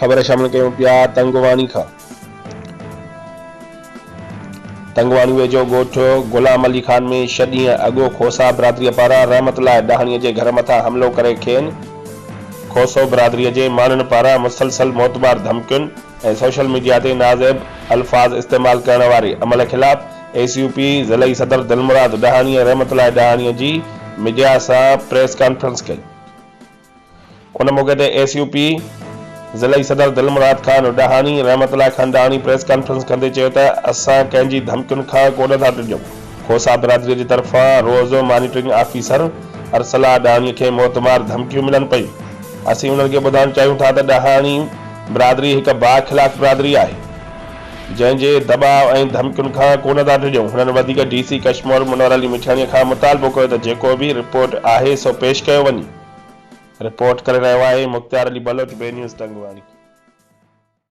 ख़बर शामिल कयूं पिया तंगवाणी खां। तंगवाणी वेझो ॻोठ गुलाम अली खान में 6 ॾींहं अॻो खोसा बिरादरीअ पारां रहमतुल्लाह ॾहाणीअ जे घर मथां हमिलो करे खेनि खोसो बिरादरीअ जे माण्हुनि पारां मुसलसल मोतबार धमकियुनि ऐं सोशल मीडिया ते नाज़ेब अल्फाज़ इस्तेमाल करण वारे अमल ख़िलाफ़ एसीयूपी ज़िलई सदर दिलमुराद ॾहाणीअ रहमतुल्लाह ॾहाणीअ जी मीडिया सां प्रेस कॉन्फ्रेंस कई। उन मौक़े ते एसीयूपी ज़िलई सदर दिलमुराद खान ॾहाणी रहमतुल्लाह खान ॾहाणी प्रेस कॉन्फ्रेंस कंदे चयो त असां कंहिंजी धमकियुनि खां कोन था टिजूं। खोसा बिरादरीअ जी तरफ़ां रोज़ मॉनिटरिंग ऑफिसर अरसला ॾहाणीअ खे मोतबार धमकियूं मिलनि पयूं। असीं उन्हनि खे ॿुधाइणु चाहियूं था त ॾहाणी बिरादरी हिकु बाख़िलाफ़ बिरादरी आहे जंहिंजे दॿाउ ऐं धमकियुनि खां कोन था टिजूं। हुननि वधीक डीसी कश्मीर मुनवर अली मिठाणीअ खां मुतालबो कयो त जेको बि रिपोर्ट आहे सो पेश कयो वञे। रिपोर्ट करे रहियो आहे मुख्तियार अली बलोच बे न्यूज़ तंगवाणी।